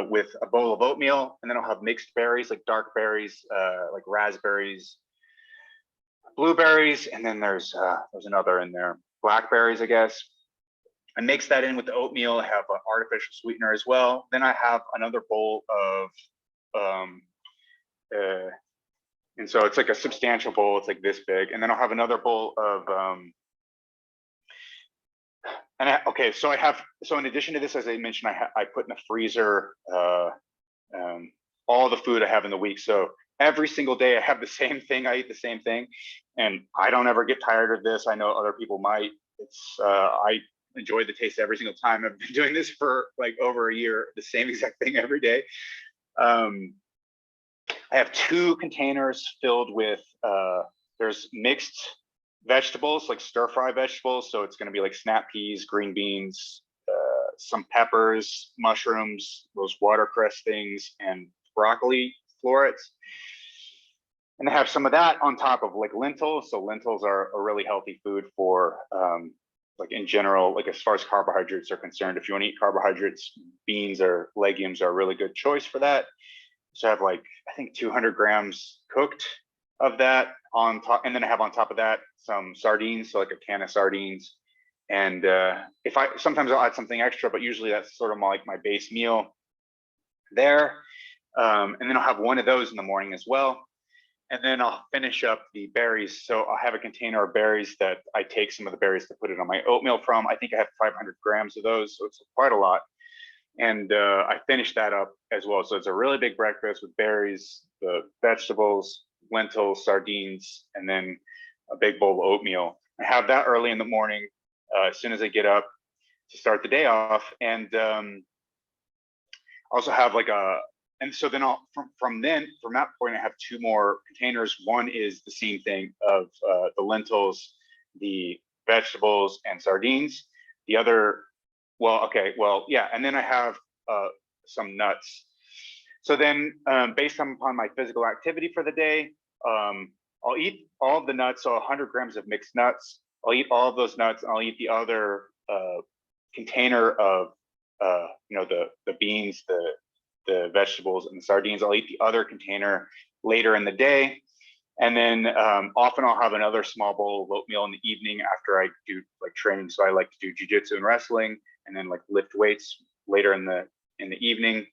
with a bowl of oatmeal, and then I'll have mixed berries, like dark berries, like raspberries, blueberries, and then there's another in there, blackberries, I guess. I mix that in with the oatmeal. I have an artificial sweetener as well. Then I have another bowl of, and so it's like a substantial bowl. It's like this big. And then I'll have another bowl of, so in addition to this, as I mentioned, I put in the freezer all the food I have in the week. So every single day I have the same thing. I eat the same thing, and I don't ever get tired of this. I know other people might. I enjoy the taste every single time. I've been doing this for like over a year, the same exact thing every day. I have 2 containers filled with, there's mixed vegetables, like stir fry vegetables. So it's going to be like snap peas, green beans, some peppers, mushrooms, those watercress things, and broccoli florets. And I have some of that on top of like lentils. So lentils are a really healthy food for, like in general, like as far as carbohydrates are concerned. If you want to eat carbohydrates, beans or legumes are a really good choice for that. So I have like, I think 200 grams cooked of that on top. And then I have on top of that some sardines, so like a can of sardines. And sometimes I'll add something extra, but usually that's sort of like my base meal there. And then I'll have one of those in the morning as well. And then I'll finish up the berries. So I'll have a container of berries that I take some of the berries to put it on my oatmeal from. I think I have 500 grams of those, so it's quite a lot. And I finished that up as well. So it's a really big breakfast with berries, the vegetables, lentils, sardines, and then a big bowl of oatmeal. I have that early in the morning, as soon as I get up to start the day off. And also have like and so then from that point, I have 2 more containers. One is the same thing of the lentils, the vegetables, and sardines. The other, and then I have some nuts. So then based upon my physical activity for the day, I'll eat all of the nuts, so 100 grams of mixed nuts. I'll eat all of those nuts, and I'll eat the other container of the beans, the vegetables, and the sardines. I'll eat the other container later in the day. And then often I'll have another small bowl of oatmeal in the evening after I do like training. So I like to do jujitsu and wrestling, and then like lift weights later in the evening.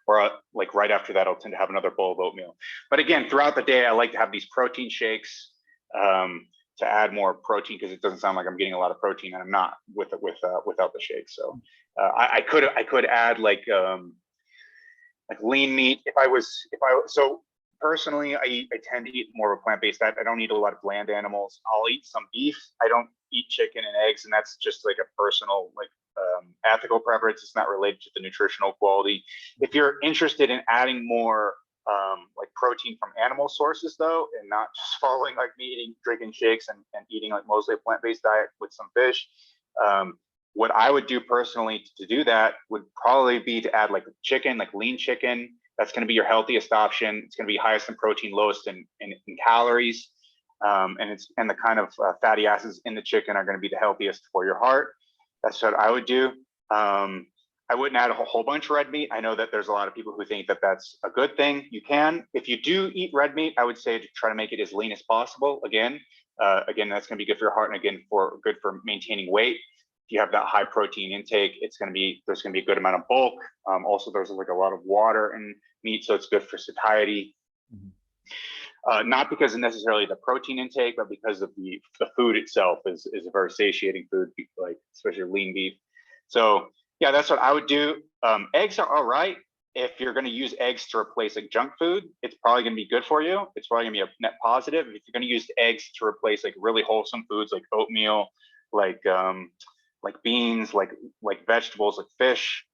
Or like right after that, I'll tend to have another bowl of oatmeal. But again, throughout the day, I like to have these protein shakes to add more protein, because it doesn't sound like I'm getting a lot of protein, and I'm not without the shake. So I could add like lean meat so personally, I tend to eat more of a plant-based diet. I don't eat a lot of bland animals. I'll eat some beef. I don't eat chicken and eggs, and that's just like a personal ethical preference. It's not related to the nutritional quality. If you're interested in adding more like protein from animal sources though, and not just following like me drinking shakes and eating like mostly a plant-based diet with some fish, what I would do personally to do that would probably be to add like chicken, like lean chicken. That's going to be your healthiest option. It's going to be highest in protein, lowest in calories, and the kind of fatty acids in the chicken are going to be the healthiest for your heart. That's what I would do. I wouldn't add a whole bunch of red meat. I know that there's a lot of people who think that that's a good thing. You can, if you do eat red meat, I would say to try to make it as lean as possible. Again, that's going to be good for your heart, and again, good for maintaining weight. If you have that high protein intake, there's going to be a good amount of bulk. Also, there's like a lot of water in meat, so it's good for satiety. Mm-hmm. Not because of necessarily the protein intake, but because of the food itself is a very satiating food, like especially lean beef. So yeah, that's what I would do. Eggs are all right. If you're going to use eggs to replace like junk food, it's probably going to be good for you. It's probably going to be a net positive. If you're going to use eggs to replace like really wholesome foods like oatmeal, like beans, like vegetables, like fish,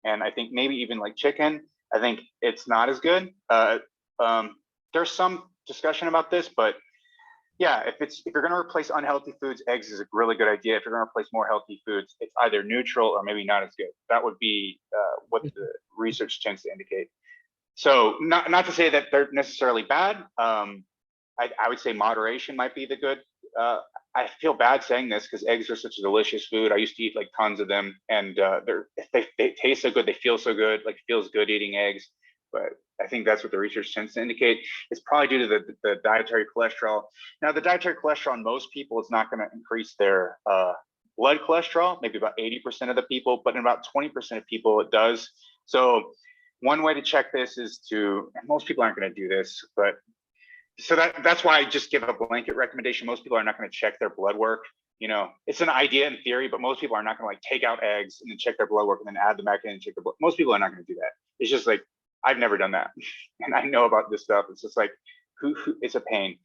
and I think maybe even like chicken, I think it's not as good. There's some discussion about this, but yeah, if you're going to replace unhealthy foods, eggs is a really good idea. If you're going to replace more healthy foods, it's either neutral or maybe not as good. That would be what the research tends to indicate. So not to say that they're necessarily bad. I would say moderation might be the good. I feel bad saying this because eggs are such a delicious food. I used to eat like tons of them, and they taste so good, they feel so good. Like, it feels good eating eggs. But I think that's what the research tends to indicate. It's probably due to the dietary cholesterol. Now, the dietary cholesterol in most people is not going to increase their blood cholesterol, maybe about 80% of the people, but in about 20% of people it does. So one way to check this is and most people aren't going to do this, but so that's why I just give a blanket recommendation. Most people are not going to check their blood work. It's an idea in theory, but most people are not going to like take out eggs and then check their blood work and then add them back in and check their blood. Most people are not going to do that. It's just like I've never done that. And I know about this stuff. It's just like, it's a pain.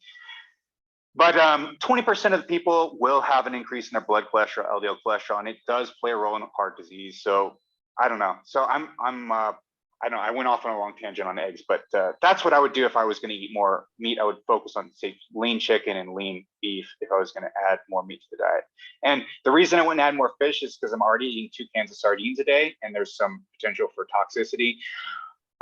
But 20% of the people will have an increase in their blood cholesterol, LDL cholesterol, and it does play a role in heart disease. So I don't know. So I don't know. I went off on a long tangent on eggs, but that's what I would do if I was going to eat more meat. I would focus on, say, lean chicken and lean beef if I was going to add more meat to the diet. And the reason I wouldn't add more fish is because I'm already eating 2 cans of sardines a day, and there's some potential for toxicity.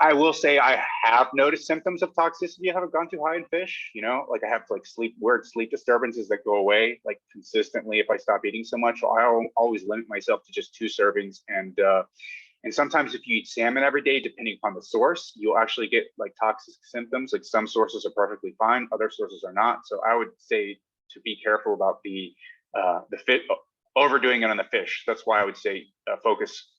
I will say I have noticed symptoms of toxicity. I haven't gone too high in fish, you know, like I have like weird sleep disturbances that go away like consistently if I stop eating so much. So I always limit myself to just 2 servings. And sometimes if you eat salmon every day, depending upon the source, you'll actually get like toxic symptoms. Like some sources are perfectly fine, other sources are not. So I would say to be careful about the fit, overdoing it on the fish. That's why I would say focus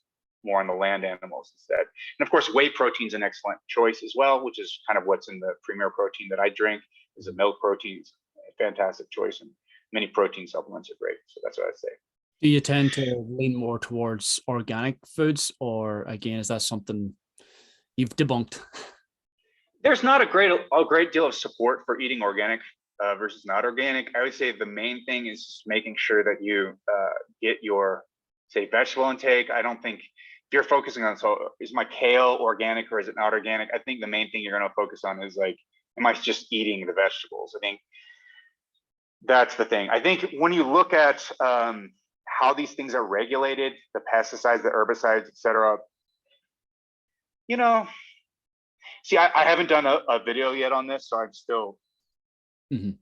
more on the land animals instead. And of course, whey protein is an excellent choice as well, which is kind of what's in the premier protein that I drink. Is a milk protein. It's a fantastic choice, and many protein supplements are great. So that's what I'd say. Do you tend to lean more towards organic foods, or again, is that something you've debunked? There's not a great deal of support for eating organic versus not organic. I would say the main thing is just making sure that you get your, say, vegetable intake. I don't think if you're focusing on, so is my kale organic or is it not organic? I think the main thing you're going to focus on is like, am I just eating the vegetables? I think that's the thing. I think when you look at how these things are regulated, the pesticides, the herbicides, et cetera, you know, see, I haven't done a video yet on this, so I'm still, the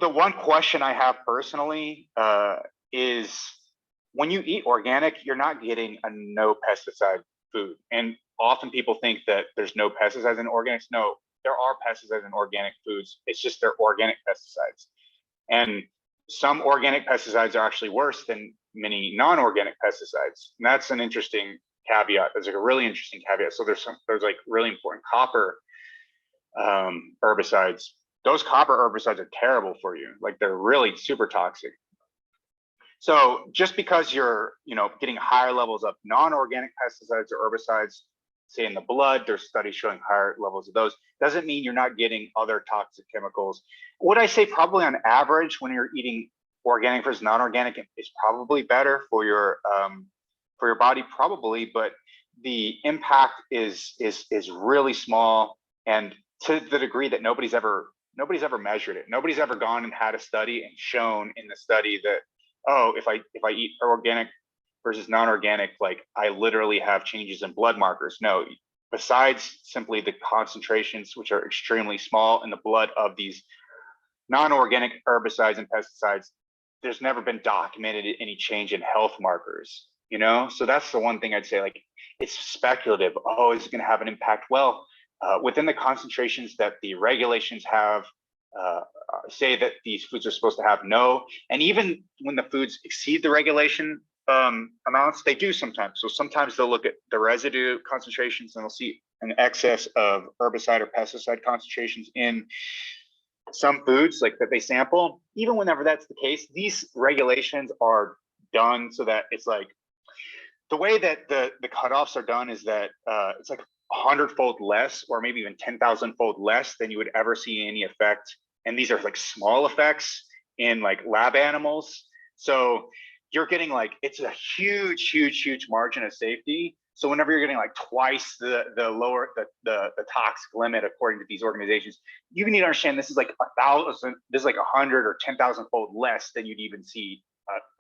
one question I have personally is when you eat organic, you're not getting a no pesticide food. And often people think that there's no pesticides in organics. No, there are pesticides in organic foods. It's just they're organic pesticides. And some organic pesticides are actually worse than many non-organic pesticides. And that's an interesting caveat. There's like a really interesting caveat. So there's like really important copper herbicides. Those copper herbicides are terrible for you. Like they're really super toxic. So just because you're, you know, getting higher levels of non-organic pesticides or herbicides, say in the blood, there's studies showing higher levels of those, doesn't mean you're not getting other toxic chemicals. Would I say probably on average when you're eating organic versus non-organic, it's probably better for your body, probably, but the impact is really small, and to the degree that nobody's ever measured it. Nobody's ever gone and had a study and shown in the study that, oh, if I eat organic versus non-organic, like I literally have changes in blood markers. No, besides simply the concentrations, which are extremely small in the blood of these non-organic herbicides and pesticides, there's never been documented any change in health markers, you know? So that's the one thing I'd say, like, it's speculative. Oh, is it going to have an impact? Well, within the concentrations that the regulations have, say that these foods are supposed to have, no. And even when the foods exceed the regulation amounts, they do sometimes. So sometimes they'll look at the residue concentrations and they'll see an excess of herbicide or pesticide concentrations in some foods like that they sample. Even whenever that's the case, these regulations are done so that it's like, the way that the cutoffs are done is that it's like 100-fold less, or maybe even 10,000-fold less than you would ever see any effect. And these are like small effects in like lab animals. So you're getting like, it's a huge margin of safety. So whenever you're getting like twice the toxic limit, according to these organizations, you need to understand this is like 1,000, this is like 100 or 10,000-fold less than you'd even see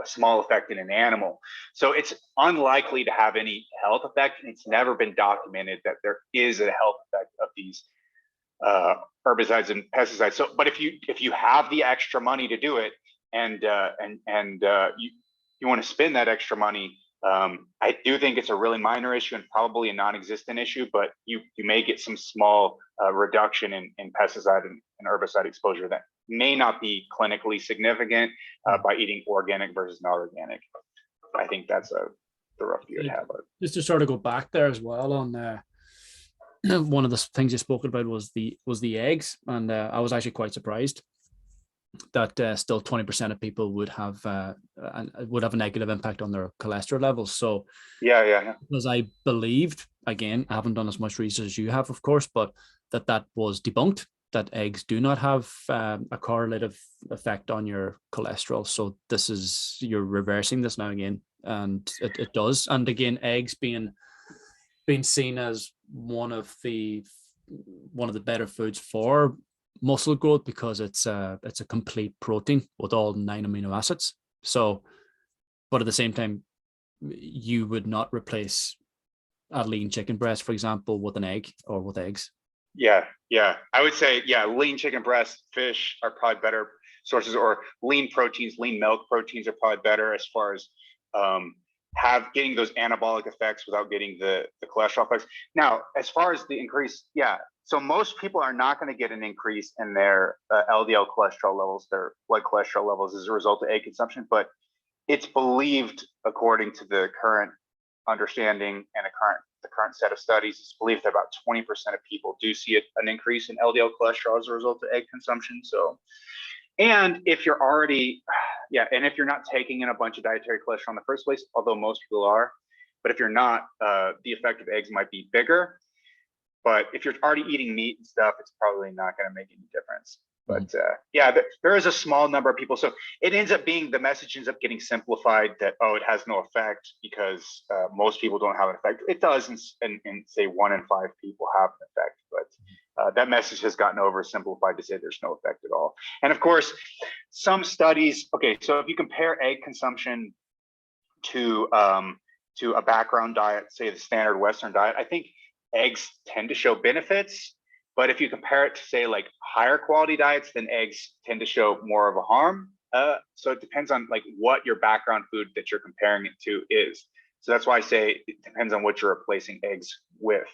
a small effect in an animal. So it's unlikely to have any health effect. And it's never been documented that there is a health effect of these herbicides and pesticides. So, but if you have the extra money to do it, and you want to spend that extra money, I do think it's a really minor issue and probably a non-existent issue, but you may get some small reduction in pesticide and herbicide exposure that may not be clinically significant by eating organic versus non-organic. I think that's the rough view to have. Just to sort of go back there as well on one of the things you spoke about was the eggs, and I was actually quite surprised still 20% of people would have a negative impact on their cholesterol levels. So yeah. Because I believed, again, I haven't done as much research as you have, of course, but that was debunked, that eggs do not have a correlative effect on your cholesterol. So you're reversing this now again, and it does. And again, eggs being seen as one of the better foods for muscle growth, because it's a complete protein with all 9 amino acids. So, but at the same time, you would not replace a lean chicken breast, for example, with an egg or with eggs. Yeah. I would say, lean chicken breast, fish are probably better sources, or lean proteins, lean milk proteins are probably better as far as getting those anabolic effects without getting the cholesterol effects. Now, as far as the increase, so most people are not going to get an increase in their LDL cholesterol levels, their blood cholesterol levels, as a result of egg consumption, but it's believed, according to the current understanding and the current set of studies, it's believed that about 20% of people do see an increase in LDL cholesterol as a result of egg consumption. So, and if you're already, and if you're not taking in a bunch of dietary cholesterol in the first place, although most people are, but if you're not, the effect of eggs might be bigger. But if you're already eating meat and stuff, it's probably not going to make any difference. But there is a small number of people. So it ends up being, the message ends up getting simplified that, it has no effect because most people don't have an effect. It does, and say 1 in 5 people have an effect. But that message has gotten oversimplified to say there's no effect at all. And of course, some studies, so if you compare egg consumption to a background diet, say the standard Western diet, I think eggs tend to show benefits. But if you compare it to, say, like higher quality diets, then eggs tend to show more of a harm. So it depends on like what your background food that you're comparing it to is. So that's why I say it depends on what you're replacing eggs with.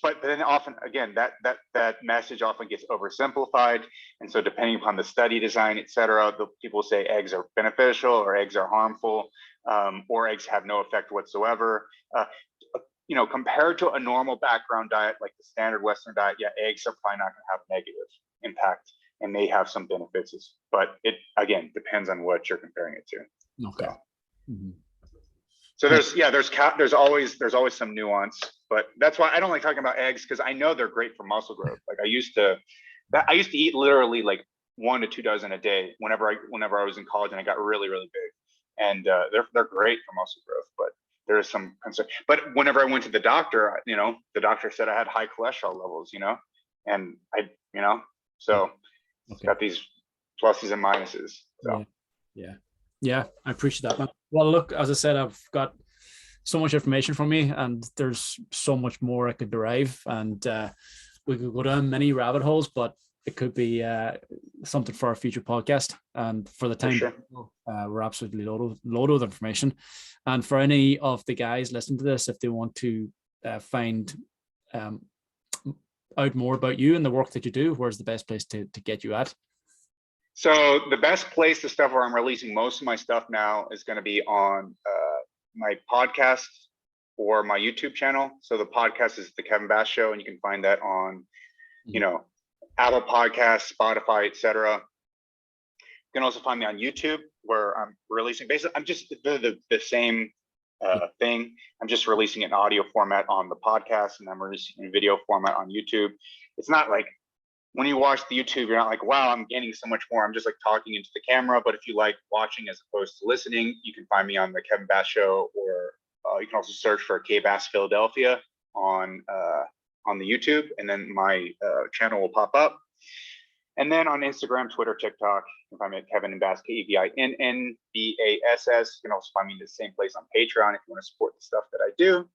But then often, again, that message often gets oversimplified. And so depending upon the study design, et cetera, the people say eggs are beneficial or eggs are harmful, or eggs have no effect whatsoever. Compared to a normal background diet, like the standard Western diet, eggs are probably not going to have a negative impact, and may have some benefits, but it, again, depends on what you're comparing it to. Okay. So there's always some nuance, but that's why I don't like talking about eggs, because I know they're great for muscle growth. Like I used to eat literally like 1 to 2 dozen a day whenever I was in college, and I got really, really big, and they're great for muscle growth, but there is some concern. But whenever I went to the doctor, the doctor said I had high cholesterol levels, and so it's got these pluses and minuses. So. Yeah, I appreciate that, man. Well, look, as I said, I've got so much information from me, and there's so much more I could derive, and we could go down many rabbit holes, but it could be something for our future podcast. And for the time, we're absolutely loaded with information. And for any of the guys listening to this, if they want to find out more about you and the work that you do, where's the best place to get you at? So the best place, the stuff where I'm releasing most of my stuff now, is going to be on my podcast or my YouTube channel. So the podcast is The Kevin Bass Show, and you can find that on, Apple Podcasts, Spotify, etc. You can also find me on YouTube, where I'm releasing, basically, I'm just the same thing. I'm just releasing it in audio format on the podcast, and I'm releasing in video format on YouTube. It's not like, when you watch the YouTube, you're not like, wow, I'm gaining so much more. I'm just like talking into the camera. But if you like watching as opposed to listening, you can find me on the Kevin Bass Show, or you can also search for K Bass Philadelphia on the YouTube, and then my channel will pop up. And then on Instagram, Twitter, TikTok, you can find me at Kevin Bass, KevinNNBASS. You can also find me in the same place on Patreon if you want to support the stuff that I do.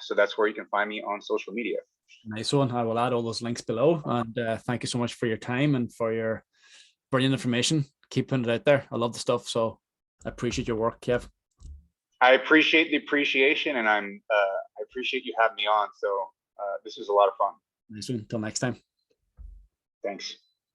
So that's where you can find me on social media. Nice one. I will add all those links below. And thank you so much for your time and for your brilliant information. Keep putting it out there. I love the stuff. So I appreciate your work, Kev. I appreciate the appreciation, and I appreciate you having me on. So this was a lot of fun. Nice one. Until next time. Thanks.